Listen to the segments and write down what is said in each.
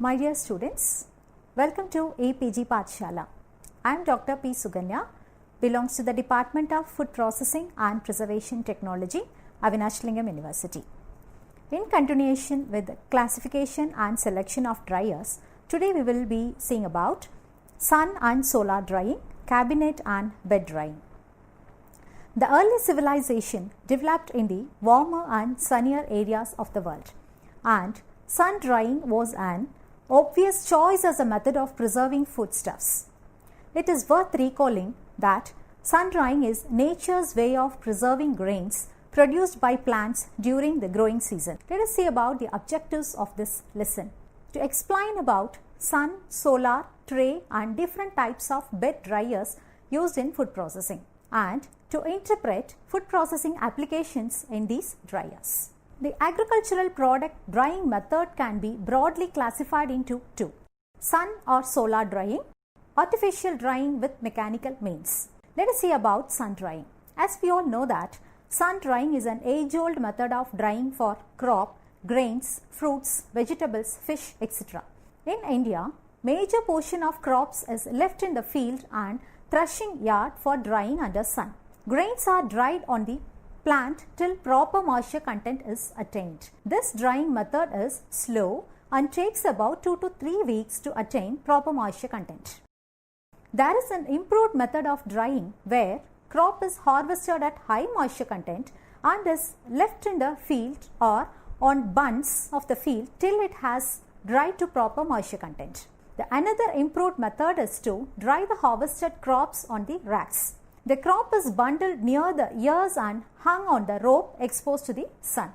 My dear students, welcome to APG Pathshala. I am Dr. P. Suganya, belongs to the Department of Food Processing and Preservation Technology, Avinashlingam University. In continuation with classification and selection of dryers, today we will be seeing about sun and solar drying, cabinet and bed drying. The early civilization developed in the warmer and sunnier areas of the world, and sun drying was an obvious choice as a method of preserving foodstuffs. It is worth recalling that sun drying is nature's way of preserving grains produced by plants during the growing season. Let us see about the objectives of this lesson. To explain about sun, solar, tray and different types of bed dryers used in food processing, and to interpret food processing applications in these dryers. The agricultural product drying method can be broadly classified into two: sun or solar drying, artificial drying with mechanical means. Let us see about sun drying. As we all know that sun drying is an age-old method of drying for crop, grains, fruits, vegetables, fish, etc. In India, major portion of crops is left in the field and threshing yard for drying under sun. Grains are dried on the plant till proper moisture content is attained. This drying method is slow and takes about 2 to 3 weeks to attain proper moisture content. There is an improved method of drying where crop is harvested at high moisture content and is left in the field or on bunds of the field till it has dried to proper moisture content. The another improved method is to dry the harvested crops on the racks. The crop is bundled near the ears and hung on the rope exposed to the sun.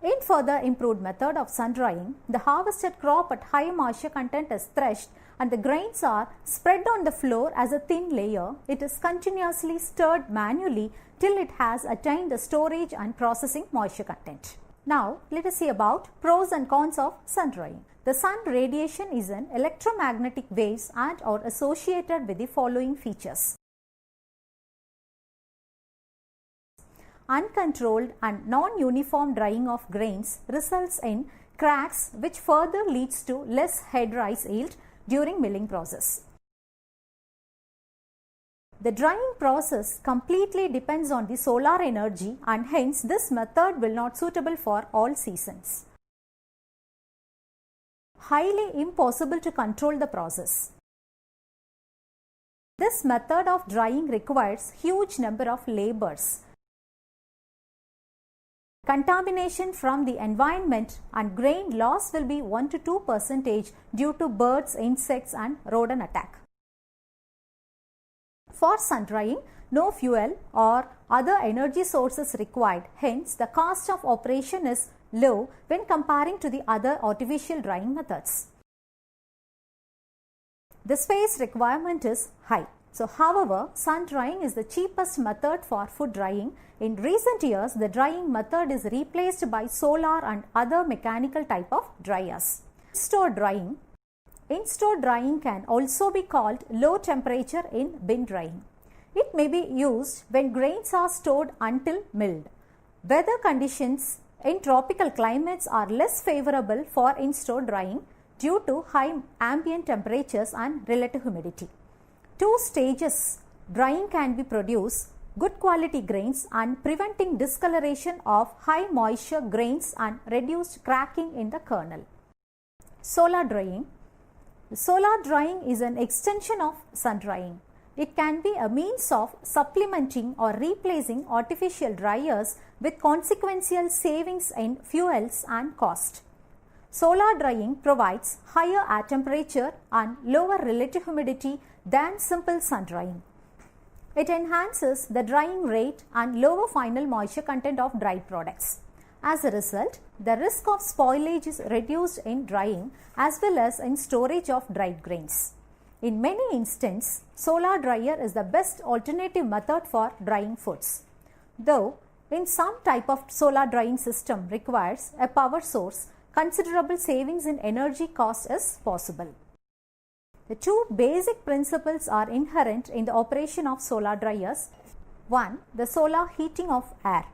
In further improved method of sun drying, the harvested crop at high moisture content is threshed and the grains are spread on the floor as a thin layer. It is continuously stirred manually till it has attained the storage and processing moisture content. Now, let us see about pros and cons of sun drying. The sun radiation is an electromagnetic waves and are associated with the following features: uncontrolled and non-uniform drying of grains results in cracks, which further leads to less head rise yield during milling process. The drying process completely depends on the solar energy and hence this method will not suitable for all seasons. Highly impossible to control the process. This method of drying requires huge number of labors. Contamination from the environment and grain loss will be 1 to 2% due to birds, insects and rodent attack. For sun drying, no fuel or other energy sources required, hence the cost of operation is low when comparing to the other artificial drying methods. The space requirement is high. So, however, sun drying is the cheapest method for food drying. In recent years, the drying method is replaced by solar and other mechanical type of dryers. In-store drying. In-store drying can also be called low temperature in bin drying. It may be used when grains are stored until milled. Weather conditions in tropical climates are less favorable for in-store drying due to high ambient temperatures and relative humidity. 2 stages drying can be produce good quality grains and preventing discoloration of high moisture grains and reduced cracking in the kernel. Solar drying. Solar drying is an extension of sun drying. It can be a means of supplementing or replacing artificial dryers with consequential savings in fuels and cost. Solar drying provides higher air temperature and lower relative humidity than simple sun drying. It enhances the drying rate and lower final moisture content of dried products. As a result, the risk of spoilage is reduced in drying as well as in storage of dried grains. In many instances, solar dryer is the best alternative method for drying foods. Though, in some type of solar drying system requires a power source, considerable savings in energy cost is possible. The 2 basic principles are inherent in the operation of solar dryers. One, the solar heating of air.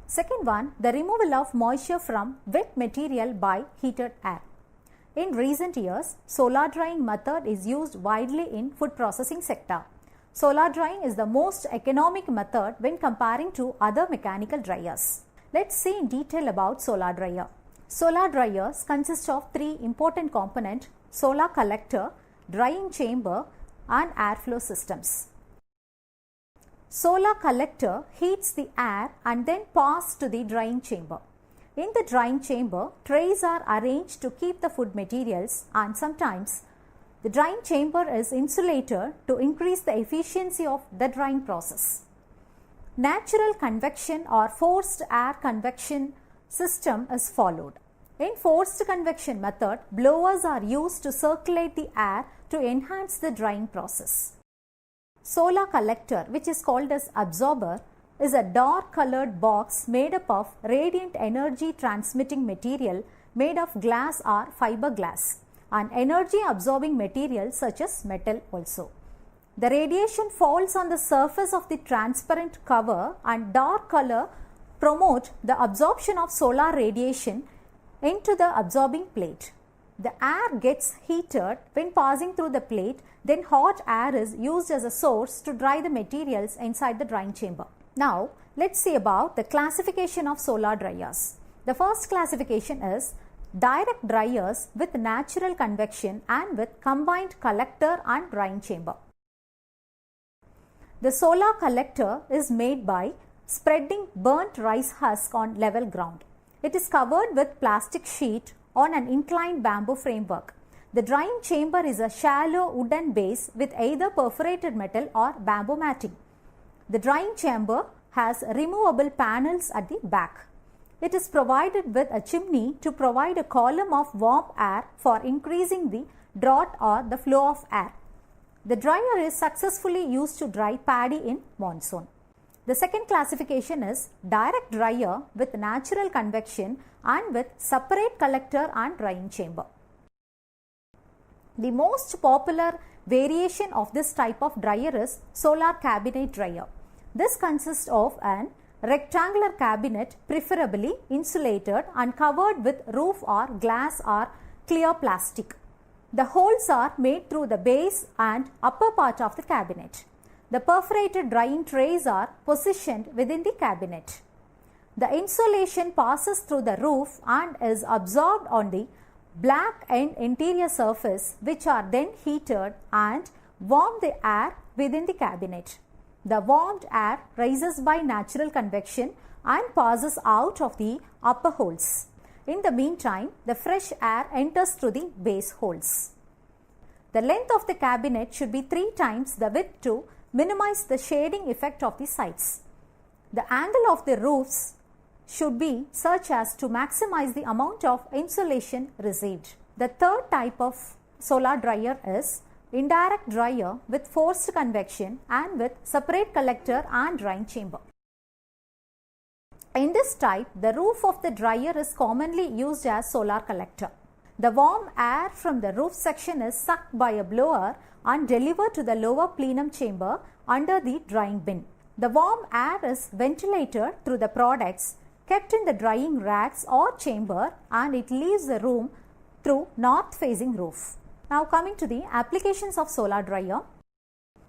Second one, the removal of moisture from wet material by heated air. In recent years, solar drying method is used widely in food processing sector. Solar drying is the most economic method when comparing to other mechanical dryers. Let's see in detail about solar dryer. Solar dryers consist of three important components: solar collector, drying chamber and airflow systems. Solar collector heats the air and then passes to the drying chamber. In the drying chamber, trays are arranged to keep the food materials, and sometimes the drying chamber is insulated to increase the efficiency of the drying process. Natural convection or forced air convection system is followed. In forced convection method, blowers are used to circulate the air to enhance the drying process. Solar collector, which is called as absorber, is a dark colored box made up of radiant energy transmitting material made of glass or fiberglass and energy absorbing material such as metal also. The radiation falls on the surface of the transparent cover, and dark color promote the absorption of solar radiation into the absorbing plate. The air gets heated when passing through the plate, then hot air is used as a source to dry the materials inside the drying chamber. Now, let's see about the classification of solar dryers. The first classification is direct dryers with natural convection and with combined collector and drying chamber. The solar collector is made by spreading burnt rice husk on level ground. It is covered with plastic sheet on an inclined bamboo framework. The drying chamber is a shallow wooden base with either perforated metal or bamboo matting. The drying chamber has removable panels at the back. It is provided with a chimney to provide a column of warm air for increasing the draught or the flow of air. The dryer is successfully used to dry paddy in monsoon. The second classification is direct dryer with natural convection and with separate collector and drying chamber. The most popular variation of this type of dryer is solar cabinet dryer. This consists of an rectangular cabinet, preferably insulated and covered with roof or glass or clear plastic. The holes are made through the base and upper part of the cabinet. The perforated drying trays are positioned within the cabinet. The insulation passes through the roof and is absorbed on the black and interior surface, which are then heated and warm the air within the cabinet. The warmed air rises by natural convection and passes out of the upper holes. In the meantime, the fresh air enters through the base holes. The length of the cabinet should be 3 times the width to minimize the shading effect of the sides. The angle of the roofs should be such as to maximize the amount of insulation received. The third type of solar dryer is indirect dryer with forced convection and with separate collector and drying chamber. In this type, the roof of the dryer is commonly used as solar collector. The warm air from the roof section is sucked by a blower and delivered to the lower plenum chamber under the drying bin. The warm air is ventilated through the products kept in the drying racks or chamber, and it leaves the room through north facing roof. Now coming to the applications of solar dryer.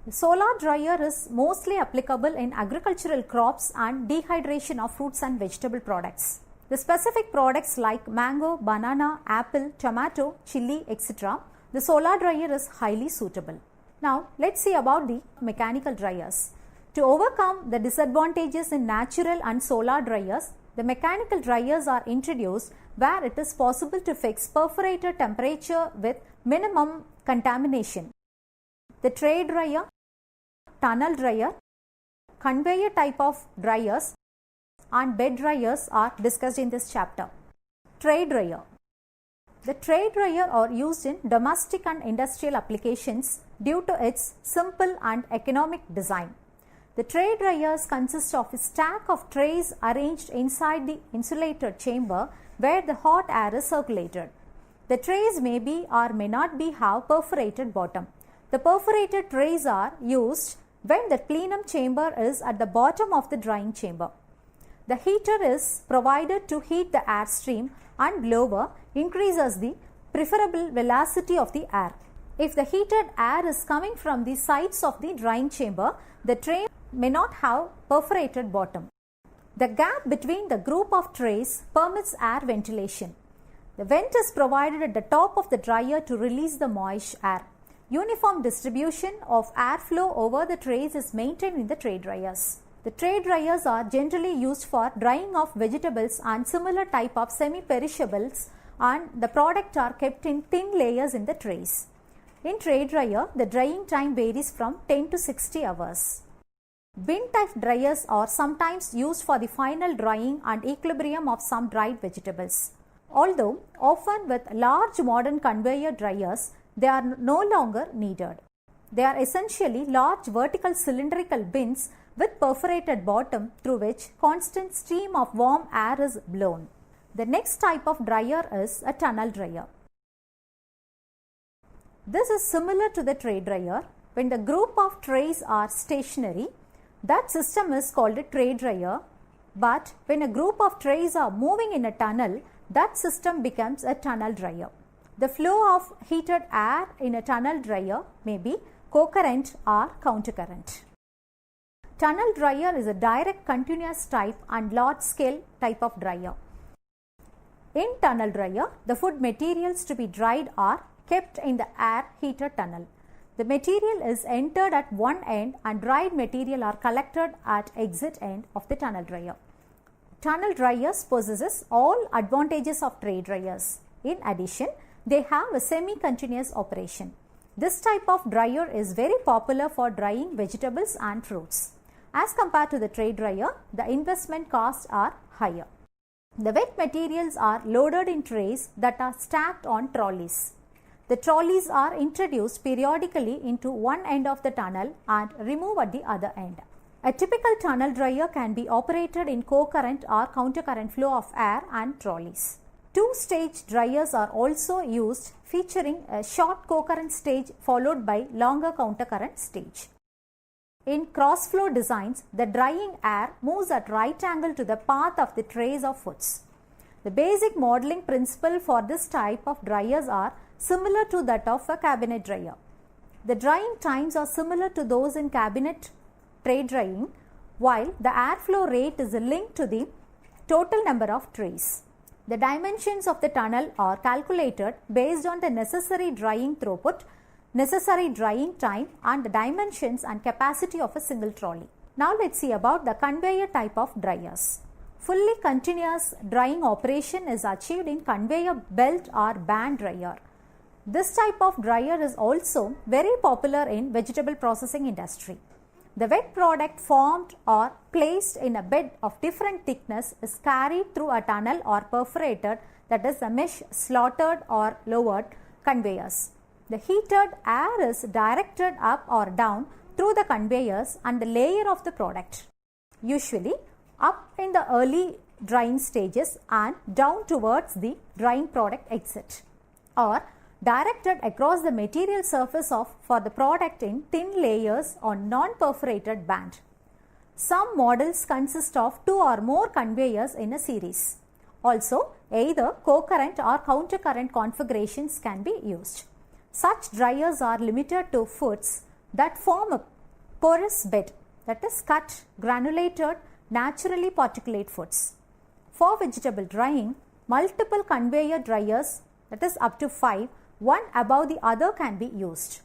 The solar dryer is mostly applicable in agricultural crops and dehydration of fruits and vegetable products. The specific products like mango, banana, apple, tomato, chili, etc. the solar dryer is highly suitable. Now let's see about the mechanical dryers. To overcome the disadvantages in natural and solar dryers, the mechanical dryers are introduced where it is possible to fix perforated temperature with minimum contamination. The tray dryer, tunnel dryer, conveyor type of dryers and bed dryers are discussed in this chapter. Tray dryer. The tray dryer are used in domestic and industrial applications due to its simple and economic design. The tray dryers consist of a stack of trays arranged inside the insulated chamber where the hot air is circulated. The trays may be or may not be have perforated bottom. The perforated trays are used when the plenum chamber is at the bottom of the drying chamber. The heater is provided to heat the air stream, and blower increases the preferable velocity of the air. If the heated air is coming from the sides of the drying chamber, the tray may not have perforated bottom. The gap between the group of trays permits air ventilation. The vent is provided at the top of the dryer to release the moist air. Uniform distribution of airflow over the trays is maintained in the tray dryers. The tray dryers are generally used for drying of vegetables and similar type of semi-perishables, and the product are kept in thin layers in the trays. In tray dryer, the drying time varies from 10 to 60 hours. Bin type dryers are sometimes used for the final drying and equilibrium of some dried vegetables. Although often with large modern conveyor dryers, they are no longer needed. They are essentially large vertical cylindrical bins with perforated bottom through which constant stream of warm air is blown. The next type of dryer is a tunnel dryer. This is similar to the tray dryer. When the group of trays are stationary, that system is called a tray dryer, but when a group of trays are moving in a tunnel, that system becomes a tunnel dryer. The flow of heated air in a tunnel dryer may be co-current or counter-current. Tunnel dryer is a direct continuous type and large scale type of dryer. In tunnel dryer, the food materials to be dried are kept in the air heater tunnel. The material is entered at one end and dried material are collected at exit end of the tunnel dryer. Tunnel dryers possesses all advantages of tray dryers. In addition, they have a semi-continuous operation. This type of dryer is very popular for drying vegetables and fruits. As compared to the tray dryer, the investment costs are higher. The wet materials are loaded in trays that are stacked on trolleys. The trolleys are introduced periodically into one end of the tunnel and removed at the other end. A typical tunnel dryer can be operated in co-current or counter-current flow of air and trolleys. Two-stage dryers are also used, featuring a short co-current stage followed by longer counter-current stage. In cross-flow designs, the drying air moves at right angle to the path of the trays of foods. The basic modeling principle for this type of dryers are similar to that of a cabinet dryer. The drying times are similar to those in cabinet tray drying, while the airflow rate is linked to the total number of trays. The dimensions of the tunnel are calculated based on the necessary drying throughput, necessary drying time, and the dimensions and capacity of a single trolley. Now let's see about the conveyor type of dryers. Fully continuous drying operation is achieved in conveyor belt or band dryer. This type of dryer is also very popular in vegetable processing industry. The wet product formed or placed in a bed of different thickness is carried through a tunnel or perforated, that is a mesh slotted or lowered conveyors. The heated air is directed up or down through the conveyors and the layer of the product, usually up in the early drying stages and down towards the drying product exit, or directed across the material surface for the product in thin layers on non-perforated band. Some models consist of two or more conveyors in a series. Also, either co-current or counter-current configurations can be used. Such dryers are limited to foods that form a porous bed, that is cut, granulated, naturally particulate foods. For vegetable drying, multiple conveyor dryers, that is up to 5, one above the other, can be used.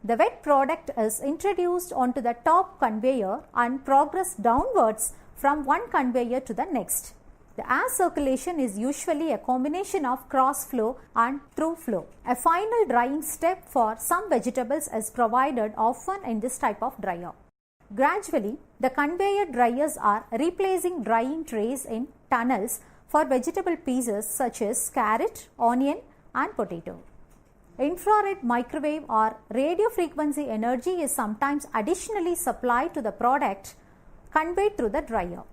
The wet product is introduced onto the top conveyor and progressed downwards from one conveyor to the next. The air circulation is usually a combination of cross flow and through flow. A final drying step for some vegetables is provided often in this type of dryer. Gradually, the conveyor dryers are replacing drying trays in tunnels for vegetable pieces such as carrot, onion, and potato. Infrared, microwave, or radio frequency energy is sometimes additionally supplied to the product conveyed through the dryer.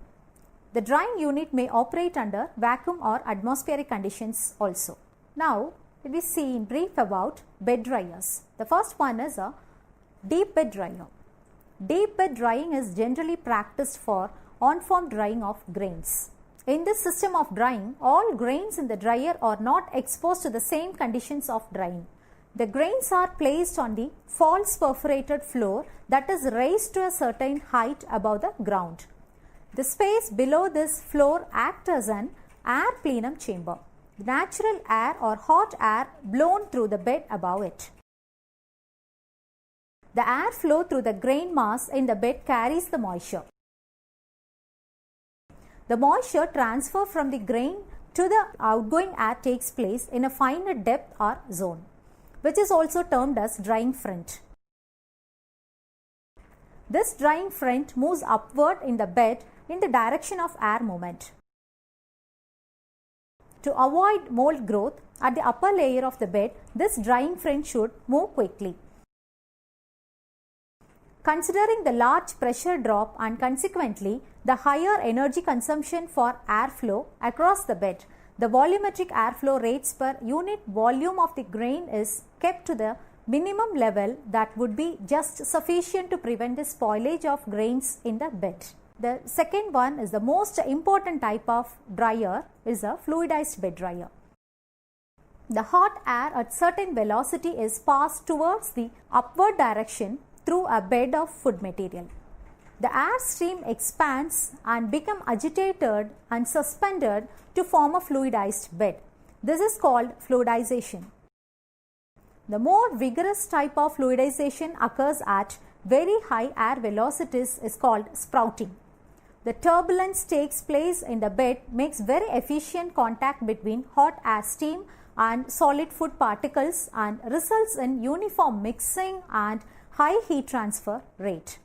The drying unit may operate under vacuum or atmospheric conditions also. Now, let us see in brief about bed dryers. The first one is a deep bed dryer. Deep bed drying is generally practiced for on-form drying of grains. In this system of drying, all grains in the dryer are not exposed to the same conditions of drying. The grains are placed on the false perforated floor that is raised to a certain height above the ground. The space below this floor acts as an air plenum chamber. The natural air or hot air blown through the bed above it. The air flow through the grain mass in the bed carries the moisture. The moisture transfer from the grain to the outgoing air takes place in a finer depth or zone, which is also termed as drying front. This drying front moves upward in the bed in the direction of air movement. To avoid mold growth at the upper layer of the bed, this drying front should move quickly. Considering the large pressure drop and consequently the higher energy consumption for airflow across the bed, the volumetric airflow rates per unit volume of the grain is kept to the minimum level that would be just sufficient to prevent the spoilage of grains in the bed. The second one is the most important type of dryer is a fluidized bed dryer. The hot air at certain velocity is passed towards the upward direction through a bed of food material. The air stream expands and becomes agitated and suspended to form a fluidized bed. This is called fluidization. The more vigorous type of fluidization occurs at very high air velocities is called sprouting. The turbulence takes place in the bed makes very efficient contact between hot air stream and solid food particles and results in uniform mixing and high heat transfer rate.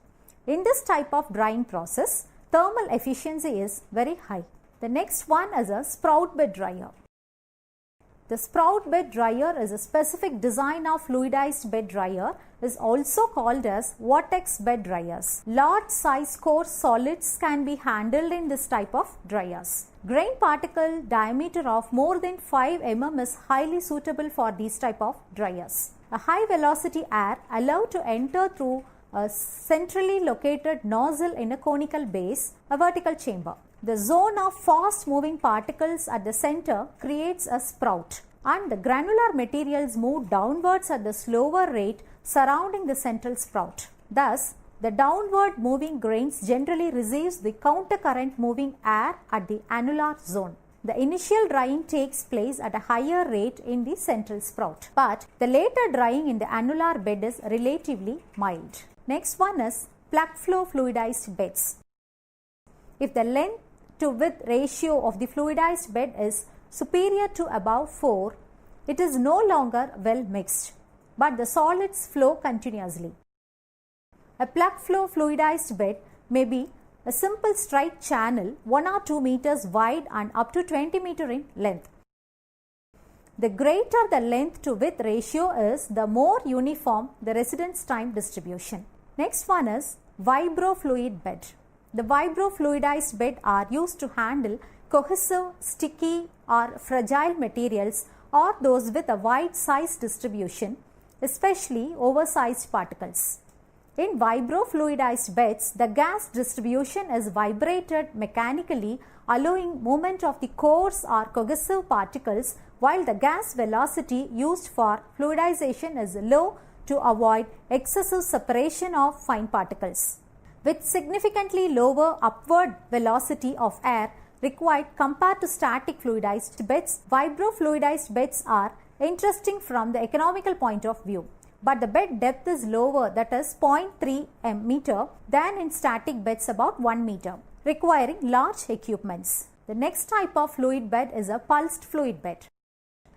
In this type of drying process, thermal efficiency is very high. The next one is a sprout bed dryer. The sprout bed dryer is a specific design of fluidized bed dryer, is also called as vortex bed dryers. Large size coarse solids can be handled in this type of dryers. Grain particle diameter of more than 5 mm is highly suitable for these type of dryers. A high velocity air allowed to enter through a centrally located nozzle in a conical base, a vertical chamber. The zone of fast moving particles at the center creates a sprout and the granular materials move downwards at the slower rate surrounding the central sprout. Thus, the downward moving grains generally receives the counter current moving air at the annular zone. The initial drying takes place at a higher rate in the central sprout, but the later drying in the annular bed is relatively mild. Next one is Plugflow fluidized beds. If the length to width ratio of the fluidized bed is superior to above 4, it is no longer well mixed, but the solids flow continuously. A Plugflow fluidized bed may be a simple straight channel 1 or 2 meters wide and up to 20 meters in length. The greater the length to width ratio is, the more uniform the residence time distribution. Next one is Vibro fluid bed. The Vibro fluidized bed are used to handle cohesive, sticky or fragile materials or those with a wide size distribution, especially oversized particles. In Vibro fluidized beds, the gas distribution is vibrated mechanically, allowing movement of the coarse or cohesive particles, while the gas velocity used for fluidization is low to avoid excessive separation of fine particles. With significantly lower upward velocity of air required compared to static fluidized beds, Vibro fluidized beds are interesting from the economical point of view. But the bed depth is lower, that is 0.3 meter, than in static beds about 1 meter, requiring large equipments. The next type of fluid bed is a pulsed fluid bed.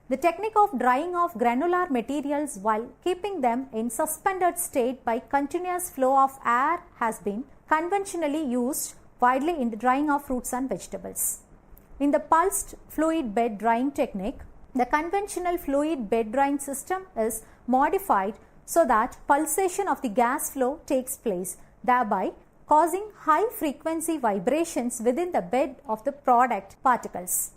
The technique of drying of granular materials while keeping them in suspended state by continuous flow of air has been conventionally used widely in the drying of fruits and vegetables. In the pulsed fluid bed drying technique, the conventional fluid bed drying system is modified so that pulsation of the gas flow takes place, thereby causing high frequency vibrations within the bed of the product particles.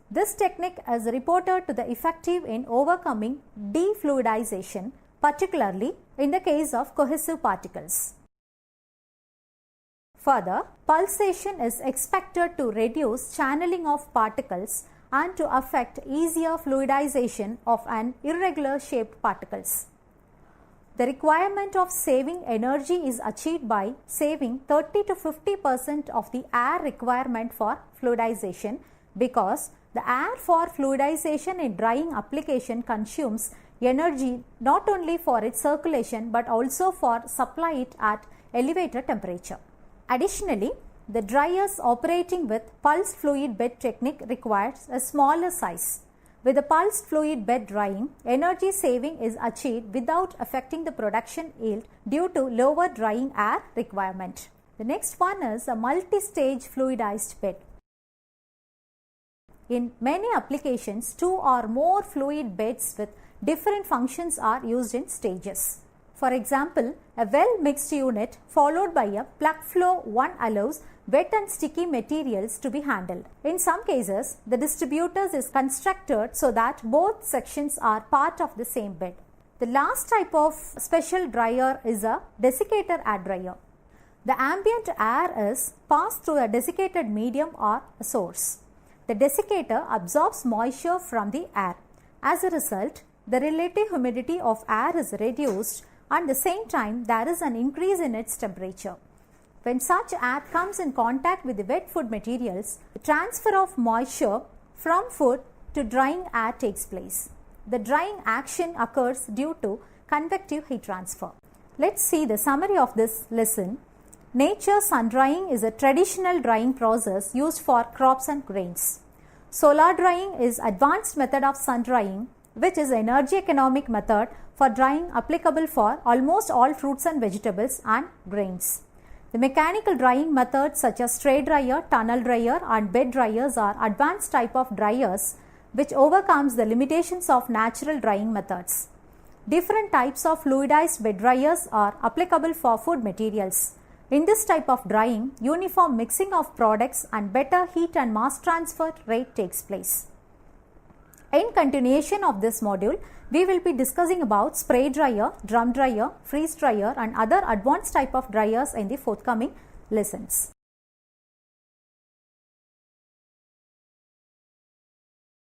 This technique is reported to be effective in overcoming defluidization, particularly in the case of cohesive particles. Further, pulsation is expected to reduce channeling of particles and to affect easier fluidization of an irregular shaped particles. The requirement of saving energy is achieved by saving 30 to 50% of the air requirement for fluidization, because the air for fluidization in drying application consumes energy not only for its circulation but also for supply it at elevated temperature. Additionally, the dryers operating with pulsed fluid bed technique requires a smaller size. With the pulsed fluid bed drying, energy saving is achieved without affecting the production yield due to lower drying air requirement. The next one is a multi-stage fluidized bed. In many applications, 2 or more fluid beds with different functions are used in stages. For example, a well-mixed unit followed by a Plugflow one allows wet and sticky materials to be handled. In some cases, the distributors is constructed so that both sections are part of the same bed. The last type of special dryer is a desiccator air dryer. The ambient air is passed through a desiccated medium or a source. The desiccator absorbs moisture from the air. As a result, the relative humidity of air is reduced, and at the same time there is an increase in its temperature. When such air comes in contact with the wet food materials, the transfer of moisture from food to drying air takes place. The drying action occurs due to convective heat transfer. Let's see the summary of this lesson. Nature sun drying is a traditional drying process used for crops and grains. Solar drying is advanced method of sun drying, which is an energy economic method for drying applicable for almost all fruits and vegetables and grains. The mechanical drying methods such as tray dryer, tunnel dryer and bed dryers are advanced type of dryers which overcomes the limitations of natural drying methods. Different types of fluidized bed dryers are applicable for food materials. In this type of drying, uniform mixing of products and better heat and mass transfer rate takes place. In continuation of this module, we will be discussing about spray dryer, drum dryer, freeze dryer and other advanced type of dryers in the forthcoming lessons.